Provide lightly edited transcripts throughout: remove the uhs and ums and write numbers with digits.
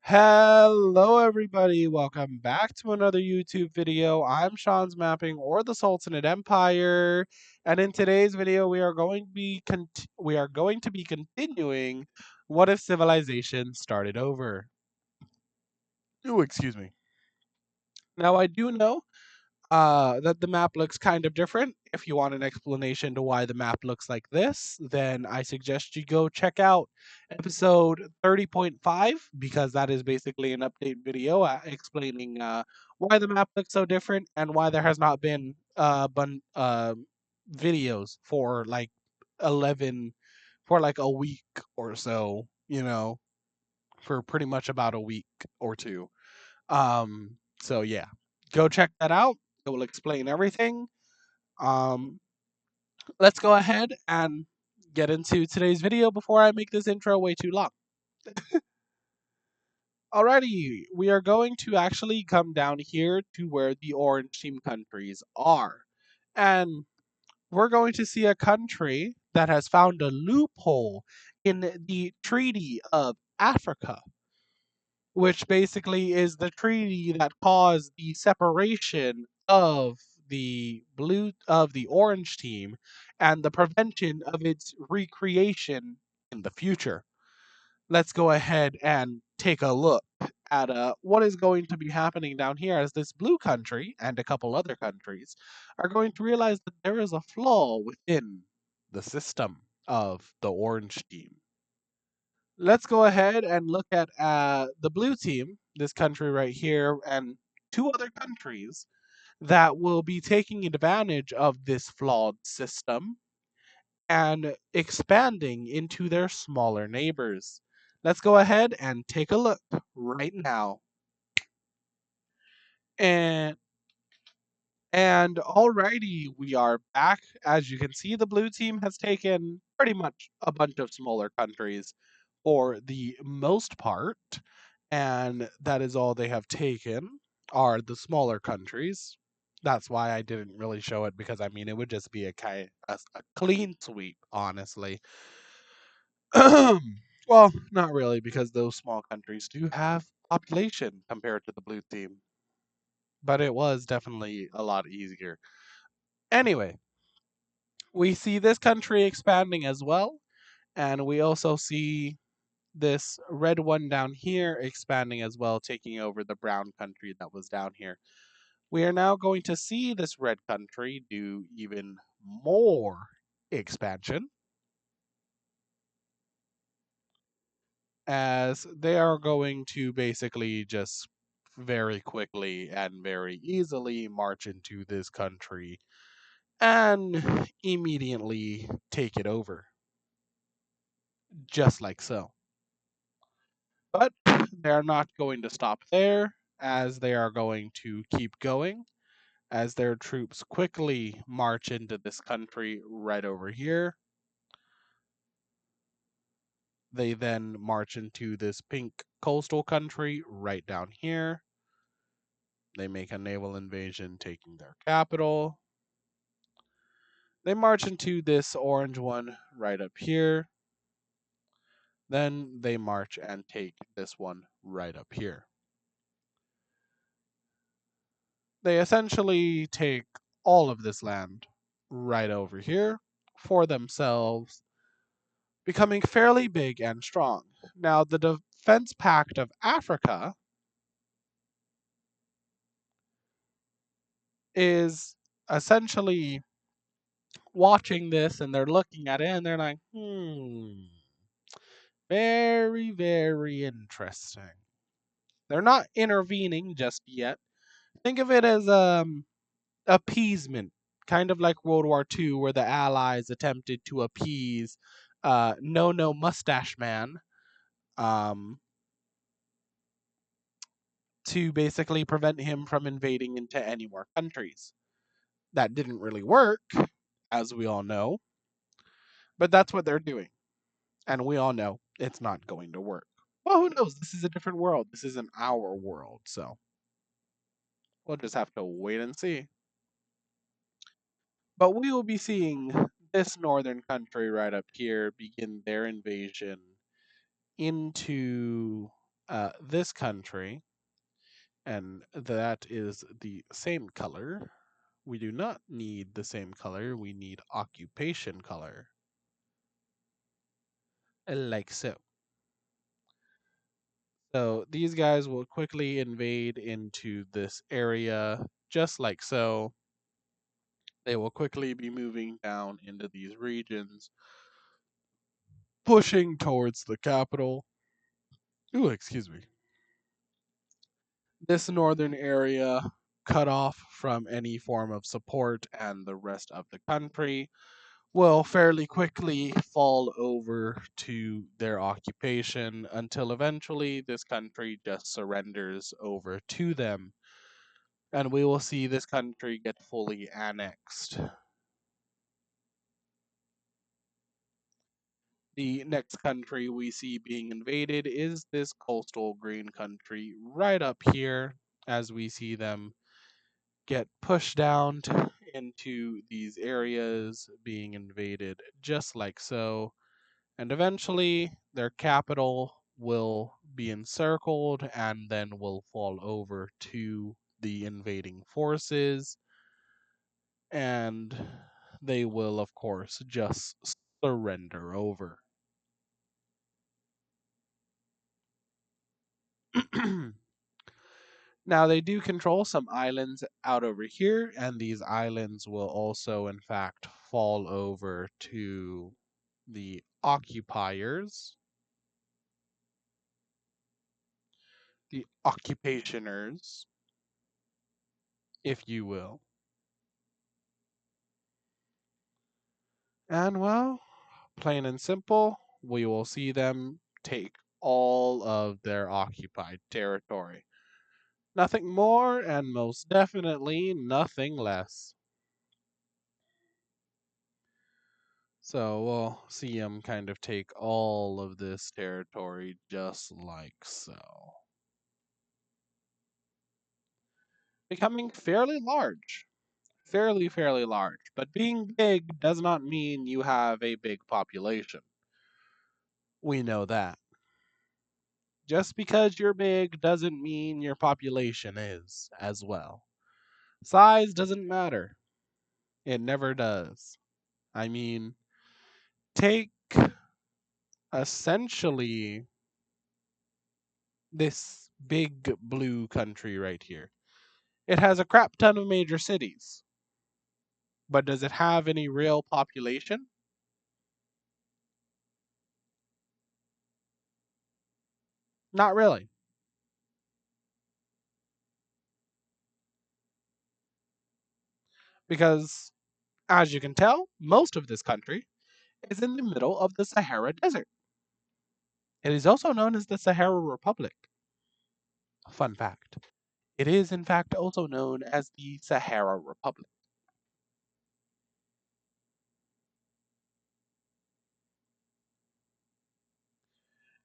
Hello, everybody. Welcome back to another YouTube video. I'm Sean's Mapping or the Sultanate Empire, and in today's video, we are going to be continuing. What if civilization started over? Oh, excuse me. Now, I do know that the map looks kind of different. If you want an explanation to why the map looks like this, then I suggest you go check out episode 30.5 because that is basically an update video explaining why the map looks so different and why there has not been videos for like 11 for like a week or so, for pretty much about a week or two. So yeah, go check that out. It will explain everything. Um, let's go ahead and get into today's video before I make this intro way too long. Alrighty, we are going to actually come down here to where the orange team countries are. And we're going to see a country that has found a loophole in the Treaty of Africa, which basically is the treaty that caused the separation of the orange team and the prevention of its recreation in the future. Let's go ahead and take a look at what is going to be happening down here as this blue country and a couple other countries are going to realize that there is a flaw within the system of the orange team. Let's go ahead and look at the blue team, this country right here, and two other countries that will be taking advantage of this flawed system and expanding into their smaller neighbors. Let's go ahead and take a look right now. And alrighty, we are back. As you can see, the blue team has taken pretty much a bunch of smaller countries for the most part, and that is all they have taken are the smaller countries. That's why I didn't really show it because I mean it would just be a clean sweep, honestly. Well, not really because those small countries do have population compared to the blue team, but it was definitely a lot easier. Anyway, we see this country expanding as well, and we also see this red one down here expanding as well, taking over the brown country that was down here. We are now going to see this red country do even more expansion as they are going to basically just very quickly and very easily march into this country and immediately take it over, just like so. But they're not going to stop there, as they are going to keep going, as their troops quickly march into this country right over here. They then march into this pink coastal country right down here. They make a naval invasion, taking their capital. They march into this orange one right up here. Then they march and take this one right up here. They essentially take all of this land right over here for themselves, becoming fairly big and strong. Now, the Defense Pact of Africa is essentially watching this and they're looking at it and they're like, very, very interesting. They're not intervening just yet. Think of it as appeasement, kind of like World War II, where the Allies attempted to appease No Mustache Man um, to basically prevent him from invading into any more countries. That didn't really work, as we all know, but that's what they're doing. And we all know it's not going to work. Well, who knows? This is a different world. This isn't our world, so we'll just have to wait and see. But we will be seeing this northern country right up here begin their invasion into this country, and that is the same color. We do not need the same color, we need occupation color, like so. So these guys will quickly invade into this area, just like so. They will quickly be moving down into these regions, pushing towards the capital. Ooh, excuse me. This northern area cut off from any form of support, and the rest of the country will fairly quickly fall over to their occupation until eventually this country just surrenders over to them, and we will see this country get fully annexed. The next country we see being invaded is this coastal green country right up here, as we see them get pushed down into these areas being invaded just like so. And eventually, their capital will be encircled and then will fall over to the invading forces. And they will, of course, just surrender over. Now, they do control some islands out over here, and these islands will also, in fact, fall over to the occupiers, the occupationers, if you will. And well, plain and simple, we will see them take all of their occupied territory. Nothing more, and most definitely nothing less. So we'll see them kind of take all of this territory just like so. Becoming fairly large. Fairly large. But being big does not mean you have a big population. We know that. Just because you're big doesn't mean your population is as well. Size doesn't matter. It never does. I mean, take essentially this big blue country right here. It has a crap ton of major cities. But does it have any real population? Not really. Because, as you can tell, most of this country is in the middle of the Sahara Desert. It is also known as the Sahara Republic. Fun fact. It is, in fact, also known as the Sahara Republic.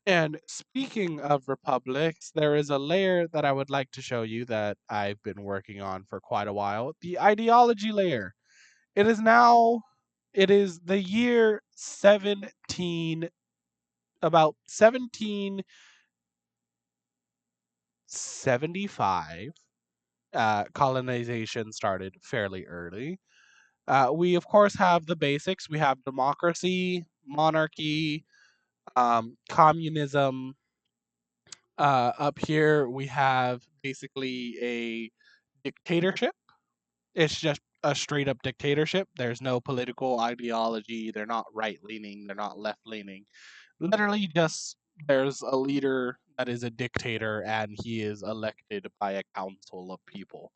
And speaking of republics, there is a layer that I would like to show you that I've been working on for quite a while, the ideology layer. It is now, it is the year 1775. Colonization started fairly early. We, of course, have the basics. We have democracy, monarchy, communism. Up here, we have basically a dictatorship. It's just a straight up dictatorship. There's no political ideology. They're not right leaning. They're not left leaning. Literally, just there's a leader that is a dictator and he is elected by a council of people.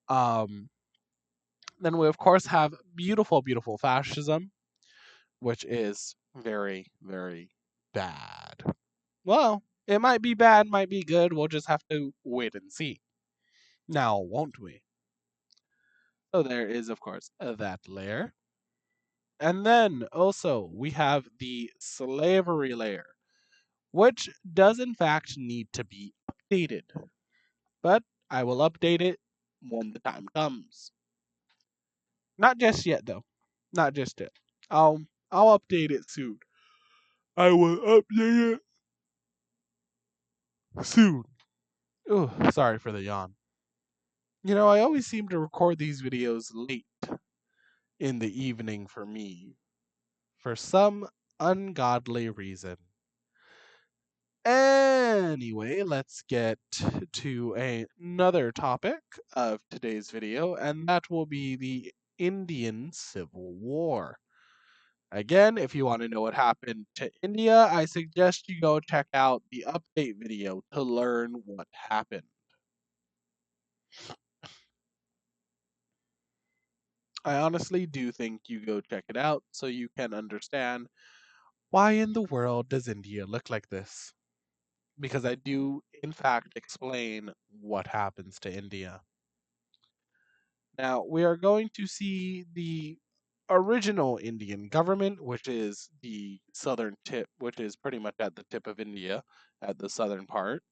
Um, then we, of course, have beautiful fascism, which is very bad. Well, it might be bad, might be good. We'll just have to wait and see. Now, won't we? So there is, of course, that layer. And then also we have the slavery layer, which does in fact need to be updated. But I will update it when the time comes. Not just yet though. Not just yet. I'll update it soon. I will update it soon. Oh, sorry for the yawn. You know, I always seem to record these videos late in the evening for me, for some ungodly reason. Anyway, let's get to another topic of today's video, and that will be the Indian Civil War. Again, if you want to know what happened to India, I suggest you go check out the update video to learn what happened. I honestly do think you go check it out so you can understand why in the world does India look like this? Because I do, in fact, explain what happens to India. Now, we are going to see the original Indian government, which is the southern tip, which is pretty much at the tip of India, at the southern part.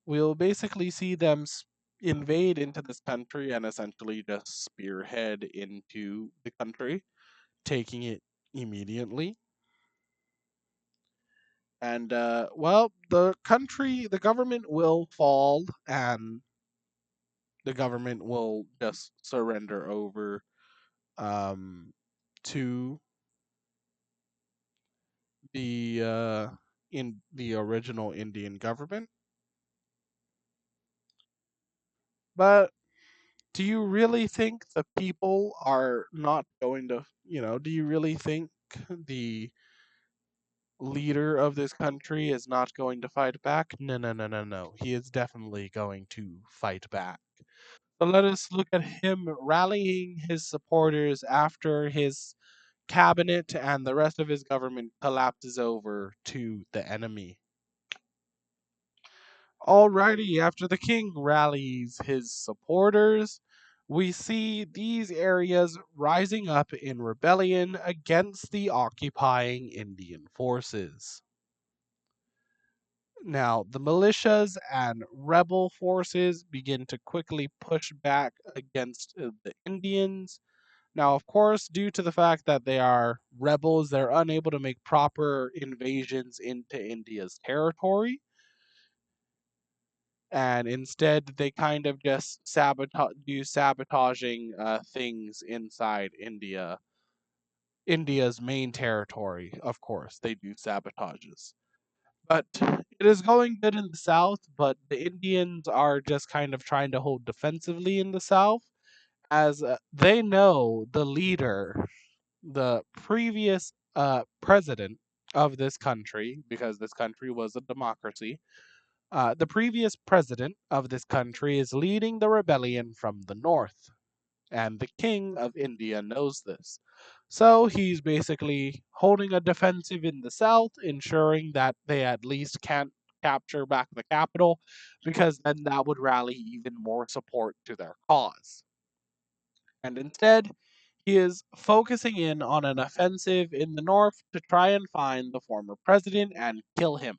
We'll basically see them invade into this country and essentially just spearhead into the country, taking it immediately. And, well, the government will fall and the government will just surrender over um, to the original Indian government. But do you really think the people are not going to, do you really think the leader of this country is not going to fight back? No, no, no, no, no. He is definitely going to fight back. So let us look at him rallying his supporters after his cabinet and the rest of his government collapses over to the enemy. Alrighty, after the king rallies his supporters, we see these areas rising up in rebellion against the occupying Indian forces. Now, the militias and rebel forces begin to quickly push back against the Indians. Now, of course, due to the fact that they are rebels, they're unable to make proper invasions into India's territory. And instead, they kind of just do sabotaging things inside India's main territory. Of course, they do sabotages. But it is going good in the south, but the Indians are just kind of trying to hold defensively in the south, as they know the leader, the previous president of this country, because this country was a democracy. The previous president of this country is leading the rebellion from the north, and the king of India knows this. So he's basically holding a defensive in the south, ensuring that they at least can't capture back the capital, because then that would rally even more support to their cause. And instead, he is focusing in on an offensive in the north to try and find the former president and kill him.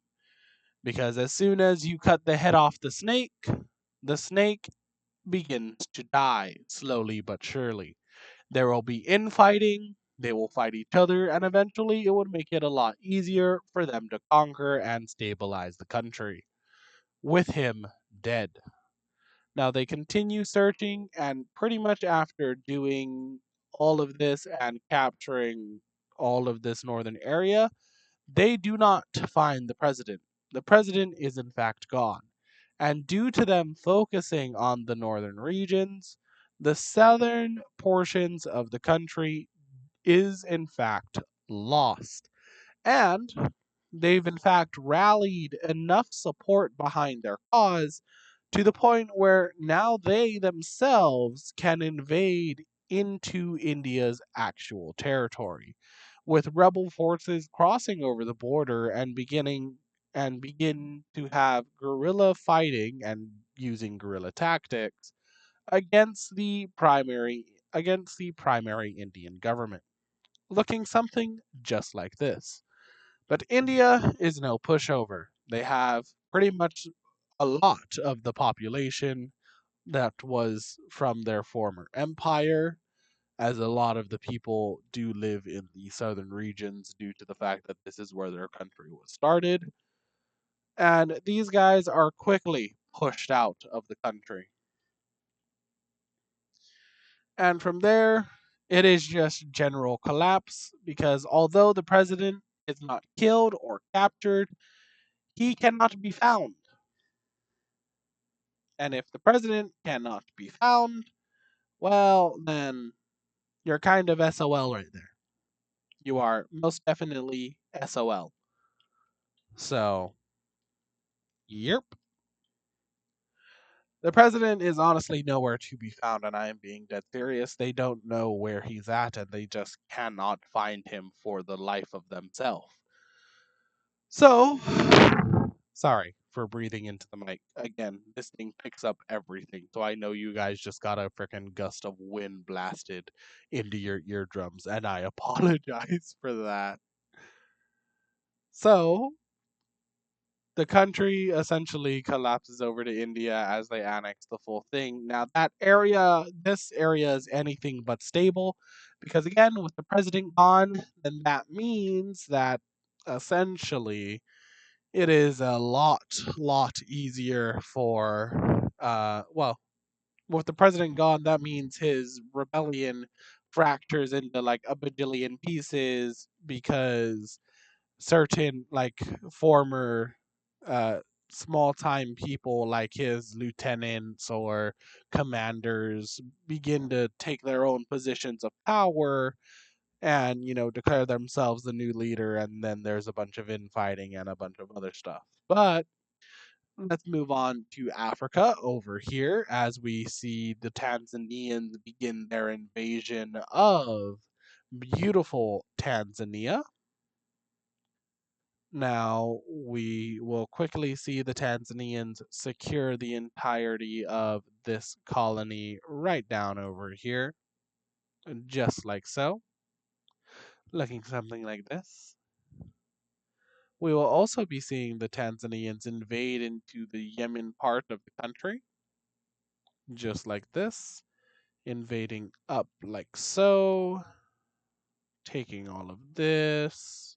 Because as soon as you cut the head off the snake begins to die slowly but surely. There will be infighting, they will fight each other, and eventually it would make it a lot easier for them to conquer and stabilize the country. With him dead. Now they continue searching, and pretty much after doing all of this and capturing all of this northern area, they do not find the president. The president is in fact gone. And due to them focusing on the northern regions, the southern portions of the country is in fact lost. And they've in fact rallied enough support behind their cause to the point where now they themselves can invade into India's actual territory, with rebel forces crossing over the border and begin to have guerrilla fighting and using guerrilla tactics against the primary Indian government, looking something just like this. But India is no pushover. They have pretty much a lot of the population that was from their former empire, as a lot of the people do live in the southern regions due to the fact that this is where their country was started. And these guys are quickly pushed out of the country. And from there, it is just general collapse because although the president is not killed or captured, he cannot be found. And if the president cannot be found, well, then you're kind of SOL right there. You are most definitely SOL. So, yep. The president is honestly nowhere to be found, and I am being dead serious. They don't know where he's at, and they just cannot find him for the life of themselves. So, sorry for breathing into the mic. Again, this thing picks up everything, so I know you guys just got a freaking gust of wind blasted into your eardrums, and I apologize for that. So, the country essentially collapses over to India as they annex the full thing. Now, this area is anything but stable because, again, with the president gone, then that means that essentially it is a lot easier for, well, with the president gone, that means his rebellion fractures into like a bajillion pieces because certain like former uh small time people like his lieutenants or commanders begin to take their own positions of power and declare themselves the new leader, and then there's a bunch of infighting and a bunch of other stuff. But let's move on to Africa over here as we see the Tanzanians begin their invasion of beautiful Tanzania. Now, we will quickly see the Tanzanians secure the entirety of this colony right down over here, just like so, looking something like this. We will also be seeing the Tanzanians invade into the Yemen part of the country, just like this, invading up like so, taking all of this,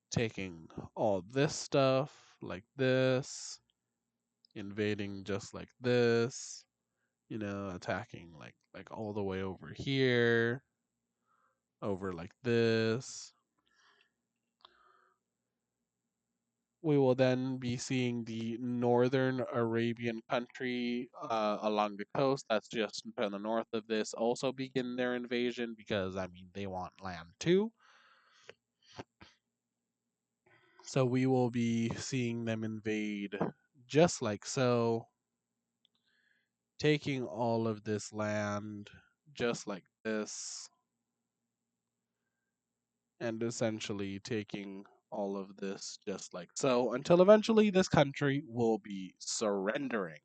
taking all this stuff like this, invading just like this, attacking like all the way over here, over like this. We will then be seeing the northern Arabian country along the coast that's just to the north of this also begin their invasion because, I mean, they want land too. So we will be seeing them invade just like so, taking all of this land just like this, and essentially taking all of this just like so until eventually this country will be surrendering.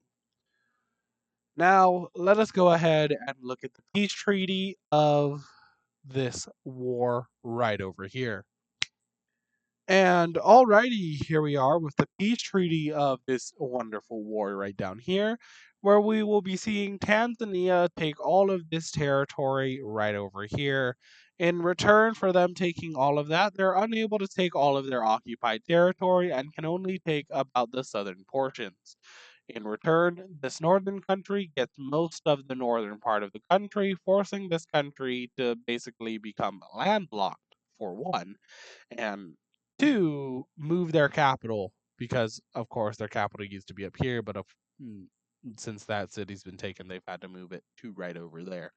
Now, let us go ahead and look at the peace treaty of this war right over here. And alrighty, here we are with the peace treaty of this wonderful war right down here, where we will be seeing Tanzania take all of this territory right over here. In return for them taking all of that, they're unable to take all of their occupied territory and can only take about the southern portions. In return, this northern country gets most of the northern part of the country, forcing this country to basically become landlocked, for one, and two, move their capital because, of course, their capital used to be up here, but since that city's been taken, they've had to move it to right over there.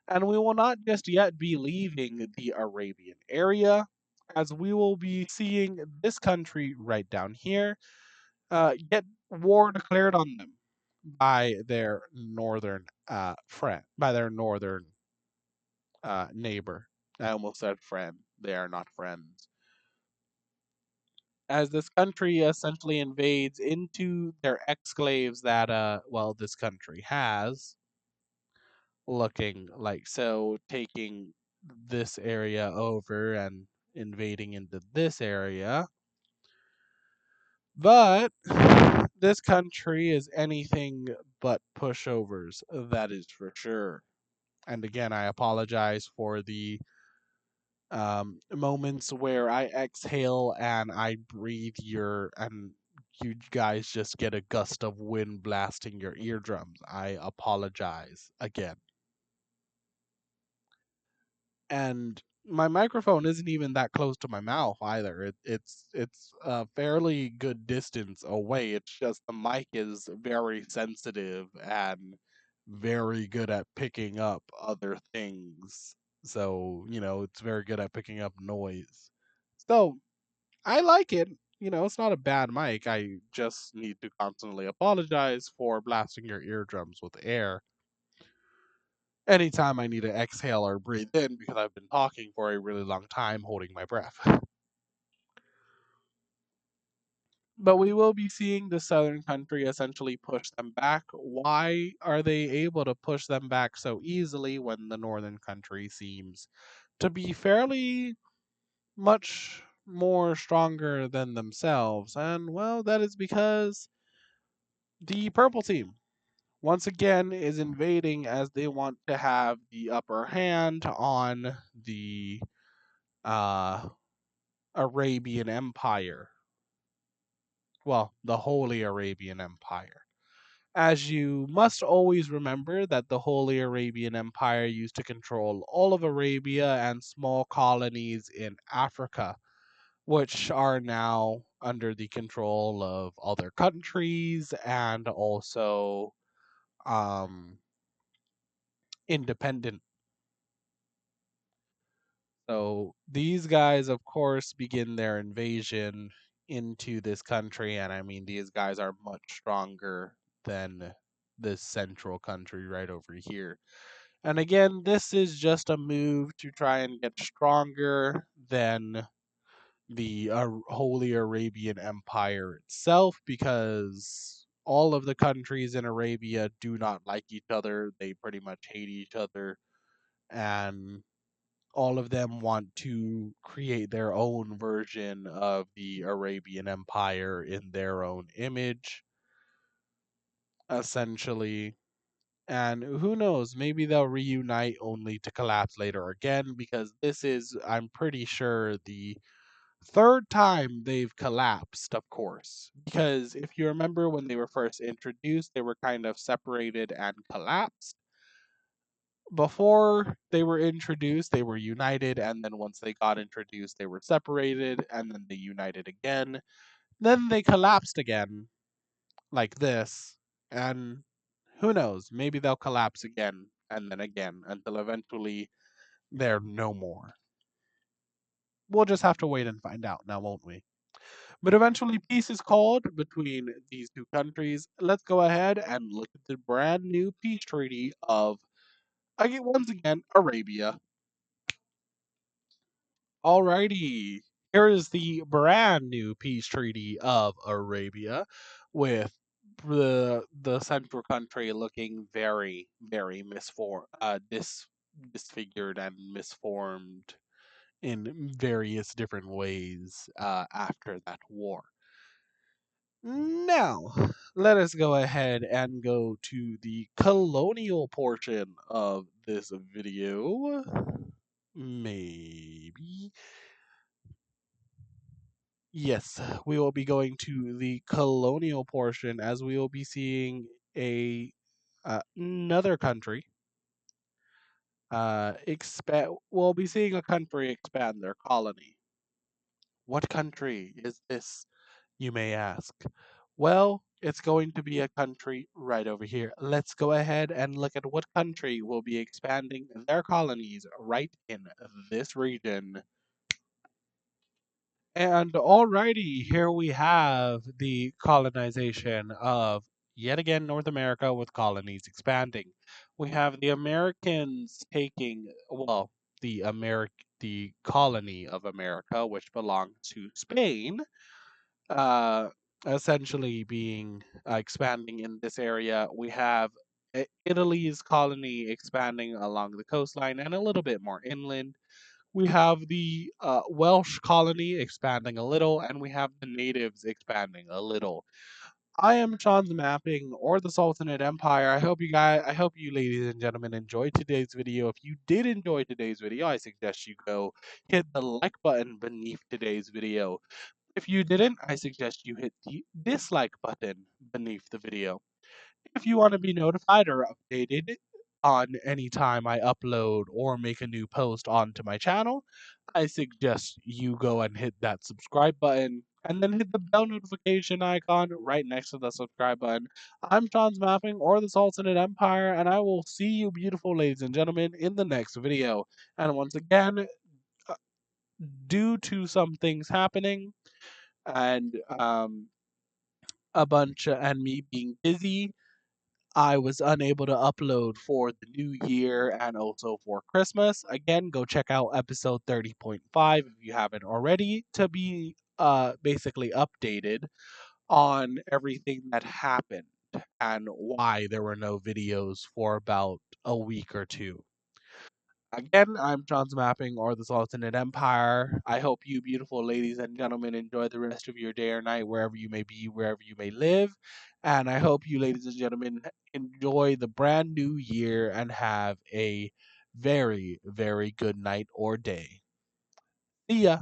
And we will not just yet be leaving the Arabian area, as we will be seeing this country right down here get war declared on them by their northern by their northern neighbor. I almost said friend. They are not friends, as this country essentially invades into their exclaves that this country has, looking like so, taking this area over and invading into this area. But this country is anything but pushovers, that is for sure. And again, I apologize for the moments where I exhale and I breathe and you guys just get a gust of wind blasting your eardrums. I apologize again. And my microphone isn't even that close to my mouth either. It's a fairly good distance away. It's just the mic is very sensitive and very good at picking up other things. So, it's very good at picking up noise. So, I like it. It's not a bad mic. I just need to constantly apologize for blasting your eardrums with air anytime I need to exhale or breathe in because I've been talking for a really long time holding my breath. But we will be seeing the southern country essentially push them back. Why are they able to push them back so easily when the northern country seems to be fairly much more stronger than themselves? And well, that is because the purple team once again is invading as they want to have the upper hand on the uh, Arabian Empire. Well, the Holy Arabian Empire. As you must always remember that the Holy Arabian Empire used to control all of Arabia and small colonies in Africa, which are now under the control of other countries and also um, independent. So these guys, of course, begin their invasion into this country, and I mean, these guys are much stronger than this central country right over here. And again, this is just a move to try and get stronger than the Holy Arabian Empire itself, because all of the countries in Arabia do not like each other. They pretty much hate each other, and all of them want to create their own version of the Arabian Empire in their own image, essentially. And who knows, maybe they'll reunite only to collapse later again, because this is, I'm pretty sure, the third time they've collapsed, of course. Because if you remember when they were first introduced, they were kind of separated and collapsed. Before they were introduced, they were united, and then once they got introduced, they were separated, and then they united again. Then they collapsed again, like this, and who knows, maybe they'll collapse again, until eventually they're no more. We'll just have to wait and find out now, won't we? But eventually, peace is called between these two countries. Let's go ahead and look at the brand new peace treaty of, again, once again, Arabia. Alrighty, here is the brand new peace treaty of Arabia, with the central country looking very, very disfigured and misformed in various different ways after that war. Now, let us go ahead and go to the colonial portion of this video. Maybe. Yes, we will be going to the colonial portion as we will be seeing a another country expand. We'll be seeing a country expand their colony. What country is this, you may ask? Well, it's going to be a country right over here. Let's go ahead and look at what country will be expanding their colonies right in this region. And alrighty, here we have the colonization of yet again North America with colonies expanding. We have the Americans taking, well, the colony of America, which belongs to Spain, uh, essentially being expanding in this area. We have Italy's colony expanding along the coastline and a little bit more inland. We have the Welsh colony expanding a little, and we have the natives expanding a little. I am Sean's Mapping or the Sultanate Empire. I hope you ladies and gentlemen enjoyed today's video. If you did enjoy today's video, I suggest you go hit the like button beneath today's video. If you didn't, I suggest you hit the dislike button beneath the video. If you want to be notified or updated on any time I upload or make a new post onto my channel, I suggest you go and hit that subscribe button and then hit the bell notification icon right next to the subscribe button. I'm Sean's Mapping or the Sultanate Empire, and I will see you, beautiful ladies and gentlemen, in the next video. And once again, uh, due to some things happening and a bunch and me being busy, I was unable to upload for the new year and also for Christmas. Again, go check out episode 30.5 if you haven't already to be basically updated on everything that happened and why there were no videos for about a week or two. Again, I'm John's Mapping or the Sultanate Empire. I hope you, beautiful ladies and gentlemen, enjoy the rest of your day or night, wherever you may be, wherever you may live. And I hope you, ladies and gentlemen, enjoy the brand new year and have a very, very good night or day. See ya.